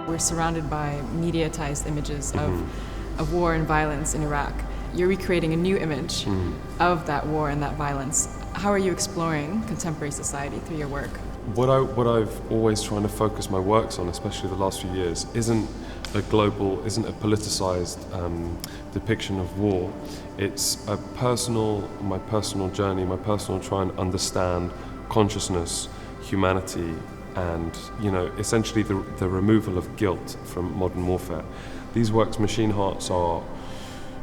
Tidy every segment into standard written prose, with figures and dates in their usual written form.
We're surrounded by mediatized images of war and violence in Iraq. You're recreating a new image of that war and that violence. How are you exploring contemporary society through your work? What I've always trying to focus my works on, especially the last few years, isn't a politicized depiction of war. It's my personal journey, my personal trying to understand consciousness, humanity, and essentially the removal of guilt from modern warfare. These works, Machine Hearts, are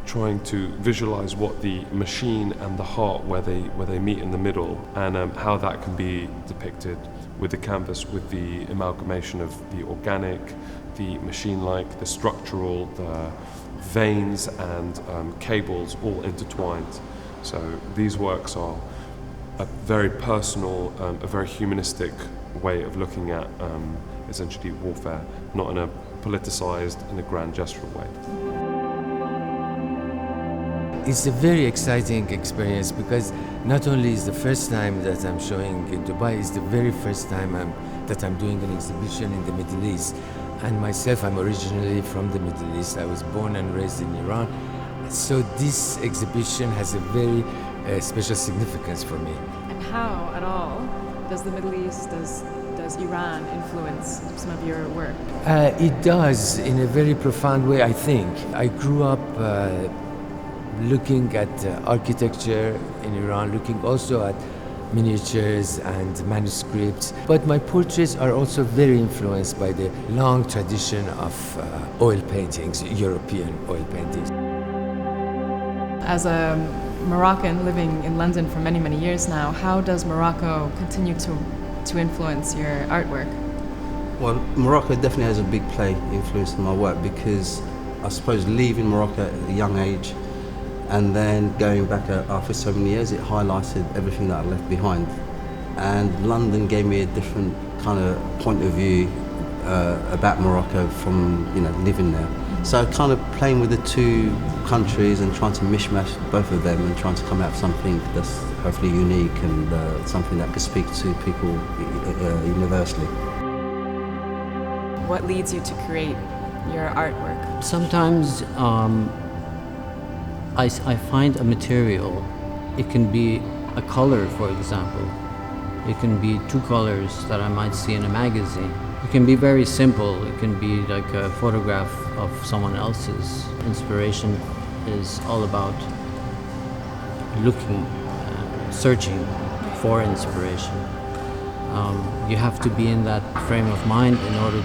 trying to visualize what the machine and the heart, where they meet in the middle, and how that can be depicted with the canvas, with the amalgamation of the organic, the machine-like, the structural, the veins and cables all intertwined. So these works are a very personal, a very humanistic way of looking at essentially warfare, not in a politicized and a grand gestural way. It's a very exciting experience because not only is the first time that I'm showing in Dubai, it's the very first time that I'm doing an exhibition in the Middle East. And myself, I'm originally from the Middle East. I was born and raised in Iran. So this exhibition has a very special significance for me. And how at all does the Middle East, does Iran influence some of your work? It does in a very profound way, I think. I grew up looking at architecture in Iran, looking also at miniatures and manuscripts. But my portraits are also very influenced by the long tradition of oil paintings, European oil paintings. As a Moroccan living in London for many, many years now, how does Morocco continue to influence your artwork? Well, Morocco definitely has a big influence in my work because I suppose leaving Morocco at a young age and then going back after so many years, it highlighted everything that I left behind. And London gave me a different kind of point of view about Morocco from living there. So kind of playing with the two countries and trying to mishmash both of them and trying to come out with something that's hopefully unique and something that could speak to people universally. What leads you to create your artwork? Sometimes I find a material. It can be a color, for example. It can be two colors that I might see in a magazine. It can be very simple. It can be like a photograph of someone else's. Inspiration is all about looking, searching for inspiration. You have to be in that frame of mind in order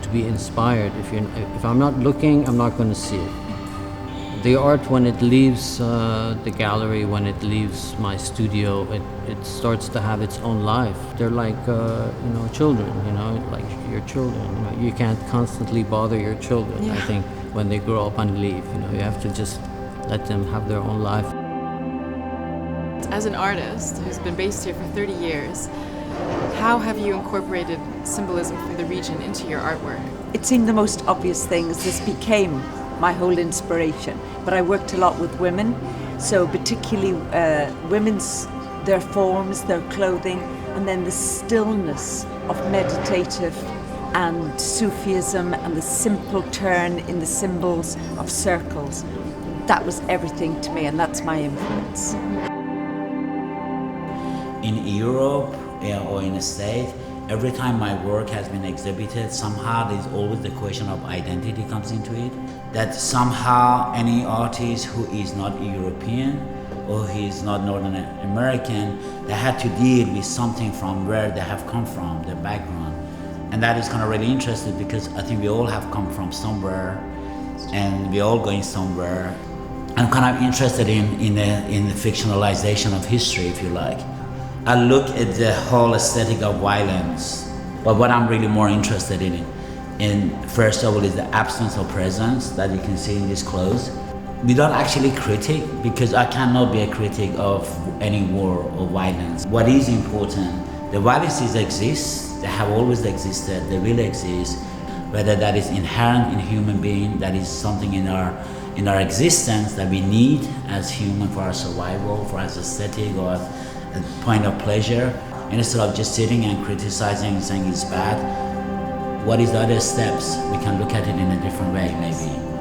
to be inspired. If I'm not looking, I'm not going to see it. The art, when it leaves the gallery, when it leaves my studio, it starts to have its own life. They're like, children, like your children. You can't constantly bother your children. Yeah. I think when they grow up and leave, you have to just let them have their own life. As an artist who's been based here for 30 years, how have you incorporated symbolism from the region into your artwork? It seemed the most obvious thing as this became my whole inspiration. But I worked a lot with women, so particularly their forms, their clothing, and then the stillness of meditative and Sufism and the simple turn in the symbols of circles. That was everything to me, and that's my influence. In Europe or in the States, every time my work has been exhibited, somehow there's always the question of identity comes into it. That somehow any artist who is not European or who is not Northern American, they had to deal with something from where they have come from, their background. And that is kind of really interesting because I think we all have come from somewhere and we're all going somewhere. I'm kind of interested in the fictionalization of history, if you like. I look at the whole aesthetic of violence, but what I'm really more interested in first of all is the absence of presence that you can see in these clothes. Without actually critic, because I cannot be a critic of any war or violence. What is important, the violences exist, they have always existed, they will exist, whether that is inherent in human being, that is something in our existence that we need as human for our survival, for our aesthetic or a point of pleasure. And instead of just sitting and criticizing and saying it's bad, what is the other steps? We can look at it in a different way, maybe.